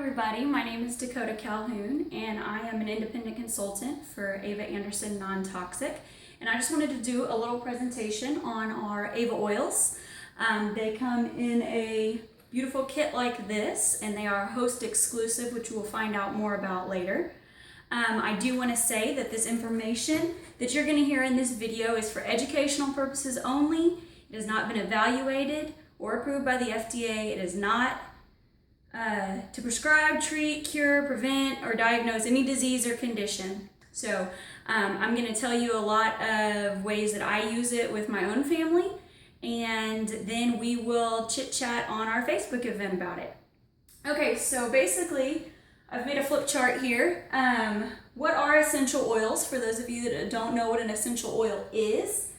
everybody, my name is Dakota Calhoun and I am an independent consultant for Ava Anderson Non Toxic, and I just wanted to do a little presentation on our avaOILS. They come in a beautiful kit like this, and they are host exclusive, which we'll find out more about later. I do want to say that this information that you're going to hear in this video is for educational purposes only. It has not been evaluated or approved by the FDA. It is not to prescribe, treat, cure, prevent, or diagnose any disease or condition. So I'm going to tell you a lot of ways that I use it with my own family, and then we will chit-chat on our Facebook event about it. Okay, so basically I've made a flip chart here. What are essential oils? For those of you that don't know what an essential oil is,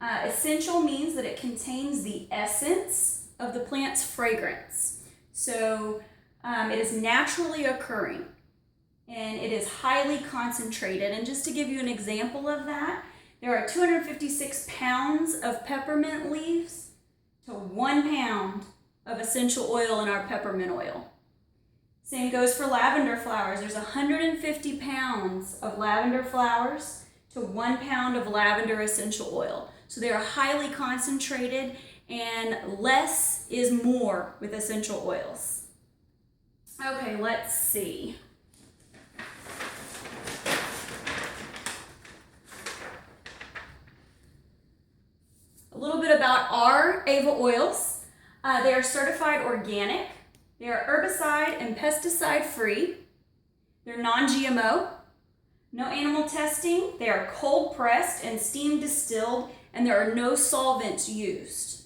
essential means that it contains the essence of the plant's fragrance. So it is naturally occurring and it is highly concentrated. And just to give you an example of that, there are 256 pounds of peppermint leaves to 1 pound of essential oil in our peppermint oil. Same goes for lavender flowers. There's 150 pounds of lavender flowers to 1 pound of lavender essential oil. So they are highly concentrated, and less is more with essential oils. Okay, let's see. A little bit about our avaOILS. They are certified organic. They are herbicide and pesticide free. They're non-GMO. No animal testing. They are cold pressed and steam distilled, and there are no solvents used.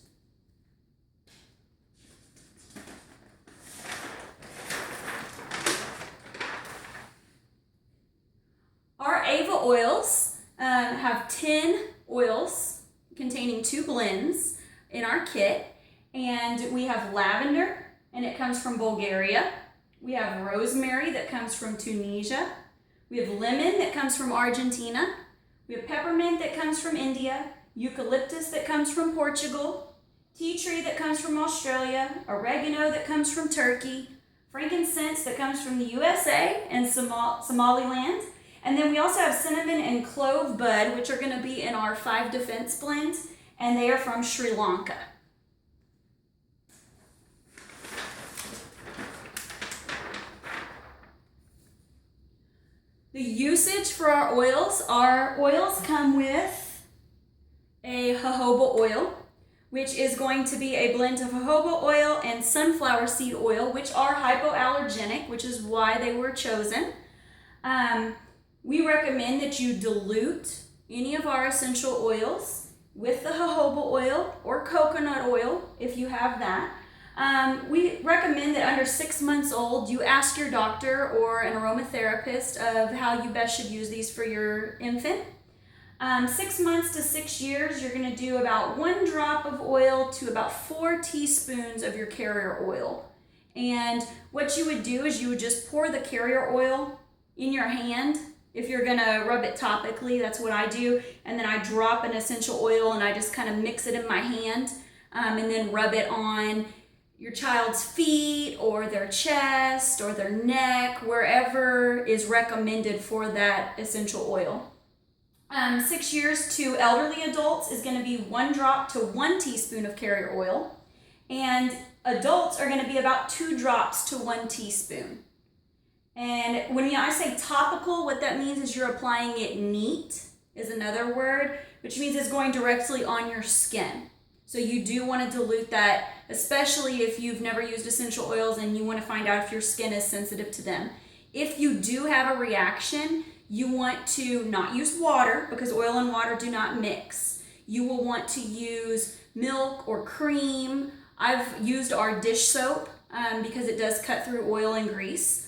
Our avaOILS have 10 oils containing 2 blends in our kit, and we have lavender, and it comes from Bulgaria. We have rosemary that comes from Tunisia. We have lemon that comes from Argentina. We have peppermint that comes from India, eucalyptus that comes from Portugal, tea tree that comes from Australia, oregano that comes from Turkey, frankincense that comes from the USA and Somaliland. And then we also have cinnamon and clove bud, which are going to be in our 5 defense blends, and they are from Sri Lanka. The usage for our oils come with a jojoba oil, which is going to be a blend of jojoba oil and sunflower seed oil, which are hypoallergenic, which is why they were chosen. We recommend that you dilute any of our essential oils with the jojoba oil or coconut oil if you have that. We recommend that under 6 months old, you ask your doctor or an aromatherapist of how you best should use these for your infant. 6 months to 6 years, you're going to do about 1 drop of oil to about 4 teaspoons of your carrier oil. And what you would do is you would just pour the carrier oil in your hand. If you're gonna rub it topically, that's what I do. And then I drop an essential oil and I just kind of mix it in my hand, and then rub it on your child's feet or their chest or their neck, wherever is recommended for that essential oil. 6 years to elderly adults is gonna be 1 drop to 1 teaspoon of carrier oil. And adults are gonna be about 2 drops to 1 teaspoon. And when I say topical, what that means is you're applying it neat, is another word, which means it's going directly on your skin. So you do want to dilute that, especially if you've never used essential oils and you want to find out if your skin is sensitive to them. If you do have a reaction, you want to not use water, because oil and water do not mix. You will want to use milk or cream. I've used our dish soap because it does cut through oil and grease.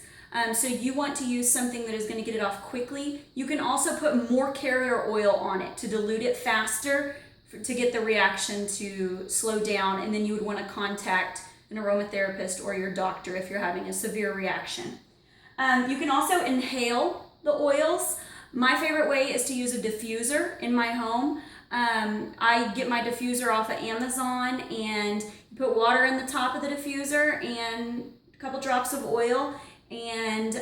So you want to use something that is going to get it off quickly. You can also put more carrier oil on it to dilute it faster to get the reaction to slow down, and then you would want to contact an aromatherapist or your doctor if you're having a severe reaction. You can also inhale the oils. My favorite way is to use a diffuser in my home. I get my diffuser off of Amazon, and you put water in the top of the diffuser and a couple drops of oil, and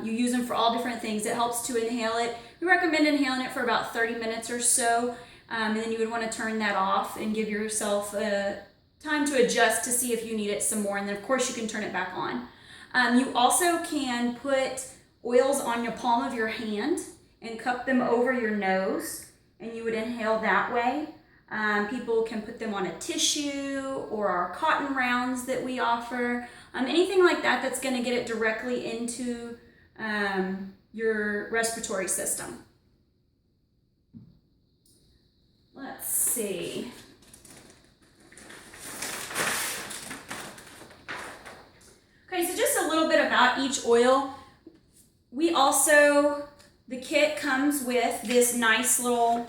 you use them for all different things. It helps to inhale it. We recommend inhaling it for about 30 minutes or so, and then you would want to turn that off and give yourself time to adjust to see if you need it some more, and then of course you can turn it back on. You also can put oils on your palm of your hand and cup them over your nose, and you would inhale that way. People can put them on a tissue or our cotton rounds that we offer. Anything like that that's going to get it directly into your respiratory system. Let's see. Okay, so just a little bit about each oil. The kit comes with this nice little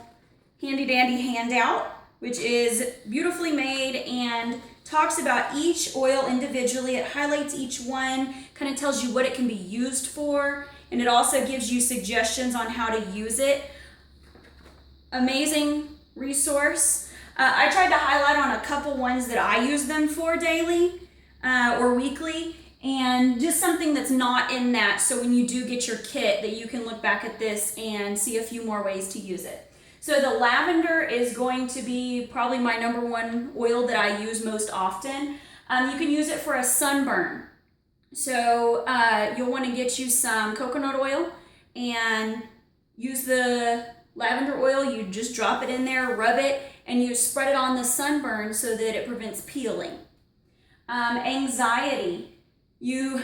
handy dandy handout, which is beautifully made and talks about each oil individually. It highlights each one, kind of tells you what it can be used for, and it also gives you suggestions on how to use it. Amazing resource. I tried to highlight on a couple ones that I use them for daily or weekly, and just something that's not in that, so when you do get your kit that you can look back at this and see a few more ways to use it. So the lavender is going to be probably my number one oil that I use most often. You can use it for a sunburn. So you'll want to get you some coconut oil and use the lavender oil. You just drop it in there, rub it, and you spread it on the sunburn so that it prevents peeling. Anxiety, you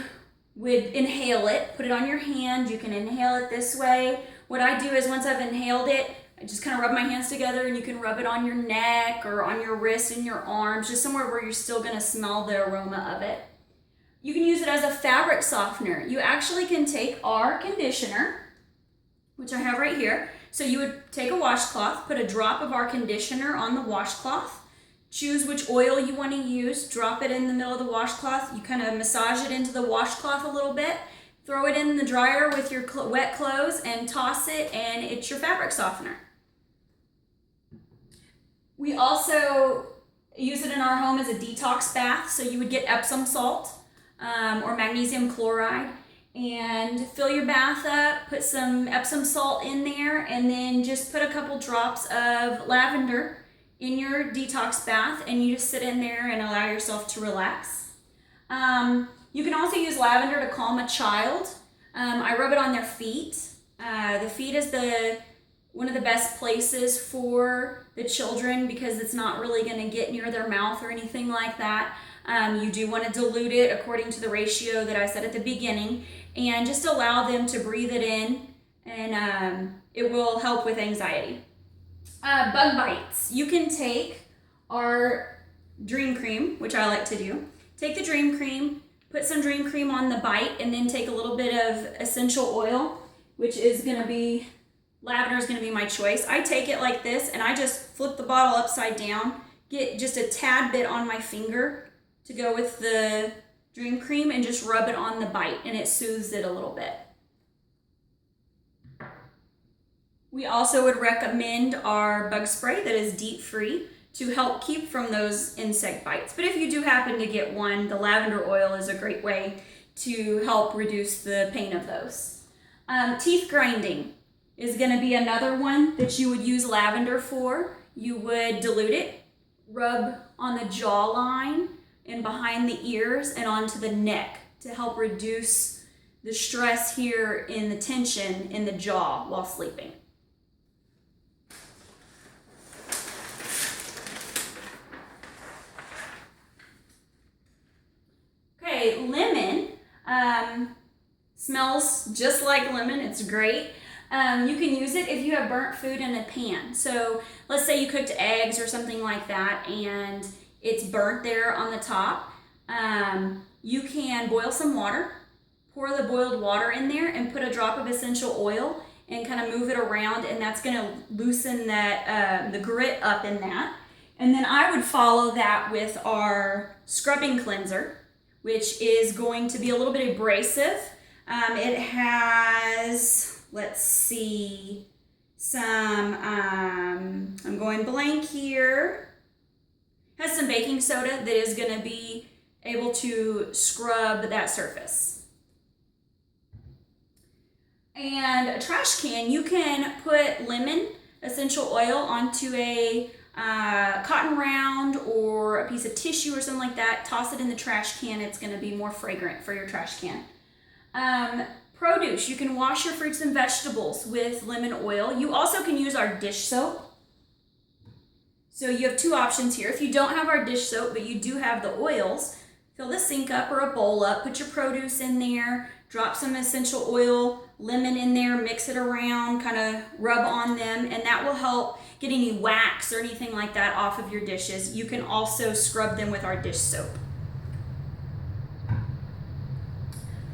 would inhale it, put it on your hand. You can inhale it this way. What I do is once I've inhaled it, I just kind of rub my hands together, and you can rub it on your neck or on your wrist and your arms, just somewhere where you're still going to smell the aroma of it. You can use it as a fabric softener. You actually can take our conditioner, which I have right here. So you would take a washcloth, put a drop of our conditioner on the washcloth, choose which oil you want to use, drop it in the middle of the washcloth. You kind of massage it into the washcloth a little bit, throw it in the dryer with your wet clothes and toss it, and it's your fabric softener. We also use it in our home as a detox bath. So you would get Epsom salt or magnesium chloride and fill your bath up, put some Epsom salt in there, and then just put a couple drops of lavender in your detox bath, and you just sit in there and allow yourself to relax. You can also use lavender to calm a child. I rub it on their feet. The feet is one of the best places for the children because it's not really going to get near their mouth or anything like that. You do want to dilute it according to the ratio that I said at the beginning, and just allow them to breathe it in, and it will help with anxiety. Bug bites. You can take our Dream Cream, which I like to do. Take the Dream Cream, put some Dream Cream on the bite, and then take a little bit of essential oil, which is going to be, lavender is going to be my choice. I take it like this, and I just flip the bottle upside down, get just a tad bit on my finger to go with the Dream Cream, and just rub it on the bite, and it soothes it a little bit. We also would recommend our bug spray that is DEET free to help keep from those insect bites. But if you do happen to get one, the lavender oil is a great way to help reduce the pain of those. Teeth grinding is going to be another one that you would use lavender for. You would dilute it, rub on the jawline and behind the ears and onto the neck to help reduce the stress here in the tension in the jaw while sleeping. Okay, lemon smells just like lemon. It's great. You can use it if you have burnt food in a pan. So let's say you cooked eggs or something like that and it's burnt there on the top. You can boil some water, pour the boiled water in there, and put a drop of essential oil and kind of move it around, and that's going to loosen that the grit up in that. And then I would follow that with our scrubbing cleanser, which is going to be a little bit abrasive. It has, let's see, some, I'm going blank here, has some baking soda that is going to be able to scrub that surface. and a trash can, you can put lemon essential oil onto a cotton round or a piece of tissue or something like that. Toss it in the trash can. It's going to be more fragrant for your trash can. Produce, you can wash your fruits and vegetables with lemon oil. You also can use our dish soap. So you have two options here. If you don't have our dish soap, but you do have the oils, fill the sink up or a bowl up, put your produce in there, drop some essential oil, lemon in there, mix it around, kind of rub on them, and that will help get any wax or anything like that off of your dishes. You can also scrub them with our dish soap.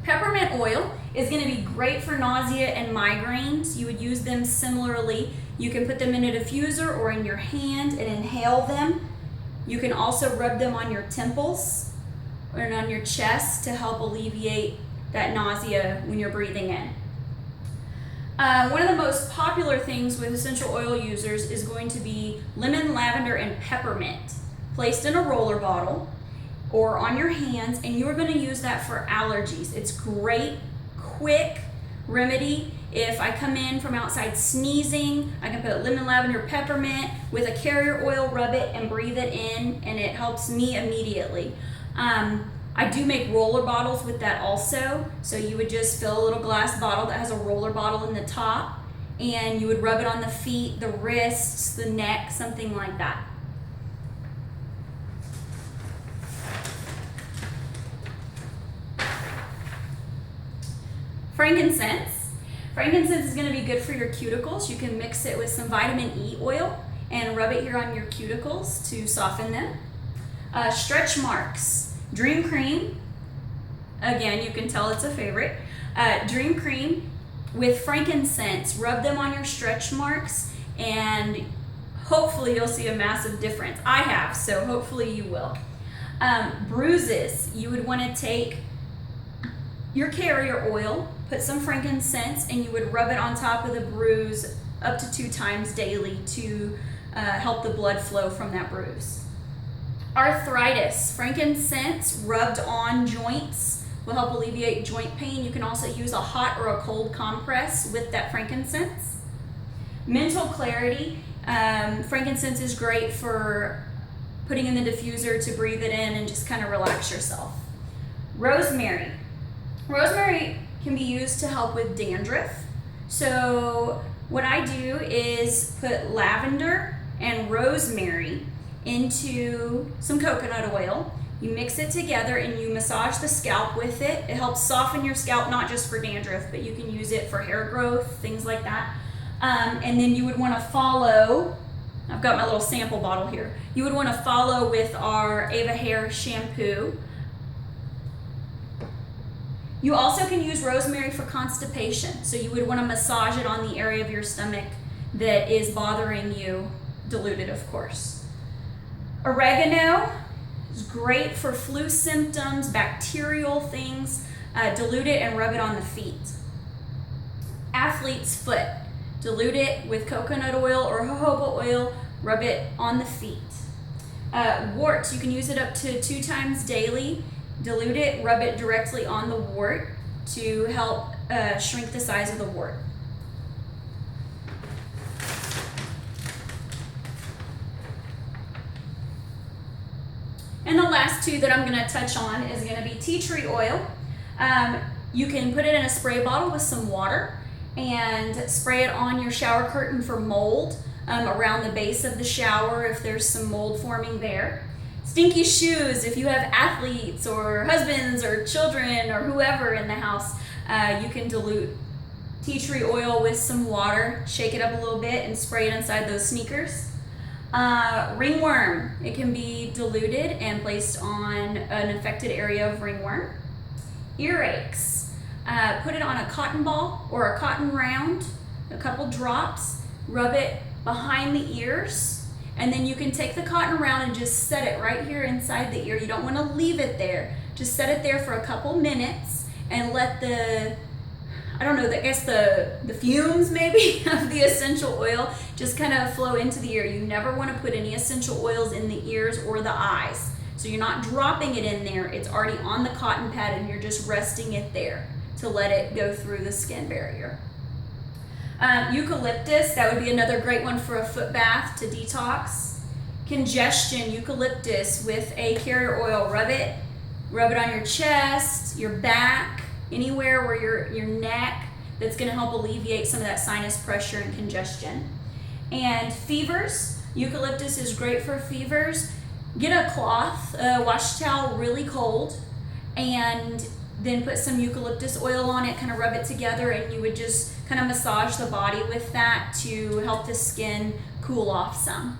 Peppermint oil is going to be great for nausea and migraines. You would use them similarly. You can put them in a diffuser or in your hand and inhale them. You can also rub them on your temples or on your chest to help alleviate that nausea when you're breathing in. One of the most popular things with essential oil users is going to be lemon, lavender, and peppermint placed in a roller bottle or on your hands, and you are going to use that for allergies. It's great, quick remedy. If I come in from outside sneezing, I can put lemon, lavender, peppermint with a carrier oil, rub it and breathe it in, and it helps me immediately. I do make roller bottles with that also. So you would just fill a little glass bottle that has a roller bottle in the top, and you would rub it on the feet, the wrists, the neck, something like that. Frankincense. Frankincense is going to be good for your cuticles. You can mix it with some vitamin E oil and rub it here on your cuticles to soften them. Stretch marks. Dream Cream. Again, you can tell it's a favorite. Dream Cream with frankincense. Rub them on your stretch marks and hopefully you'll see a massive difference. I have, so hopefully you will. Bruises. You would want to take your carrier oil, put some frankincense, and you would rub it on top of the bruise up to 2 times daily to help the blood flow from that bruise. Arthritis. Frankincense rubbed on joints will help alleviate joint pain. You can also use a hot or a cold compress with that frankincense. Mental clarity. Frankincense is great for putting in the diffuser to breathe it in and just kind of relax yourself. Rosemary. Rosemary can be used to help with dandruff. So what I do is put lavender and rosemary into some coconut oil. You mix it together and you massage the scalp with it. It helps soften your scalp, not just for dandruff, but you can use it for hair growth, things like that. And then you would want to follow, I've got my little sample bottle here. You would want to follow with our Ava hair shampoo. You also can use rosemary for constipation. So you would want to massage it on the area of your stomach that is bothering you, diluted of course. Oregano is great for flu symptoms, bacterial things. Dilute it and rub it on the feet. Athlete's foot. Dilute it with coconut oil or jojoba oil, rub it on the feet. Warts, you can use it up to 2 times daily. Dilute it, rub it directly on the wart to help shrink the size of the wart. And the last 2 that I'm going to touch on is going to be tea tree oil. You can put it in a spray bottle with some water and spray it on your shower curtain for mold around the base of the shower if there's some mold forming there. Stinky shoes, if you have athletes or husbands or children or whoever in the house, you can dilute tea tree oil with some water, shake it up a little bit and spray it inside those sneakers. Ringworm, it can be diluted and placed on an affected area of ringworm. Earaches, put it on a cotton ball or a cotton round, a couple drops, rub it behind the ears. And then you can take the cotton round and just set it right here inside the ear. You don't want to leave it there. Just set it there for a couple minutes and let the fumes maybe of the essential oil just kind of flow into the ear. You never want to put any essential oils in the ears or the eyes. So you're not dropping it in there. It's already on the cotton pad and you're just resting it there to let it go through the skin barrier. Eucalyptus, that would be another great one for a foot bath to detox. Congestion, eucalyptus with a carrier oil. Rub it on your chest, your back, anywhere where your neck. That's going to help alleviate some of that sinus pressure and congestion. And fevers, eucalyptus is great for fevers. Get a cloth, a wash towel really cold, and then put some eucalyptus oil on it, kind of rub it together, and you would just kind of massage the body with that to help the skin cool off some.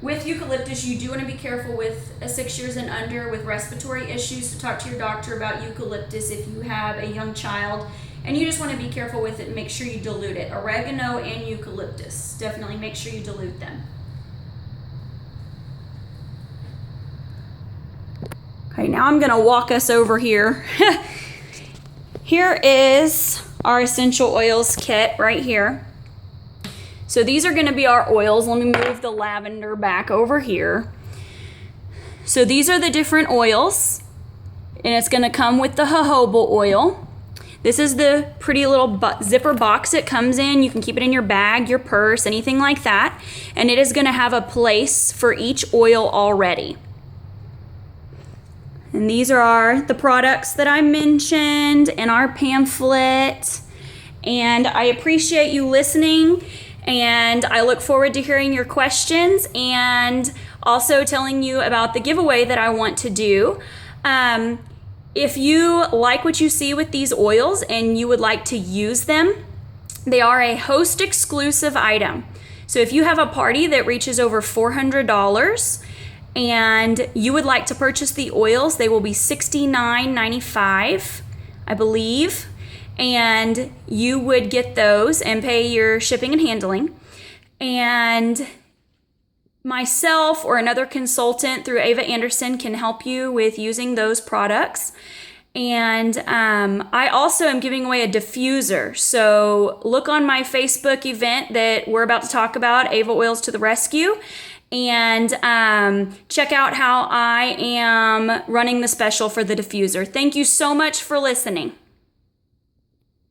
With eucalyptus, you do want to be careful with 6 years and under with respiratory issues, so talk to your doctor about eucalyptus if you have a young child, and you just want to be careful with it and make sure you dilute it. Oregano and eucalyptus, definitely make sure you dilute them. Okay, now I'm going to walk us over here. Here is our essential oils kit right here. So these are going to be our oils. Let me move the lavender back over here. So these are the different oils, and it's going to come with the jojoba oil. This is the pretty little zipper box it comes in. You can keep it in your bag, your purse, anything like that. And it is going to have a place for each oil already. And these are the products that I mentioned in our pamphlet. And I appreciate you listening. And I look forward to hearing your questions and also telling you about the giveaway that I want to do. If you like what you see with these oils and you would like to use them, they are a host exclusive item. So if you have a party that reaches over $400 and you would like to purchase the oils, they will be $69.95, I believe. And you would get those and pay your shipping and handling. And myself or another consultant through Ava Anderson can help you with using those products. And I also am giving away a diffuser. So look on my Facebook event that we're about to talk about, avaOILS to the Rescue. And check out how I am running the special for the diffuser. Thank you so much for listening.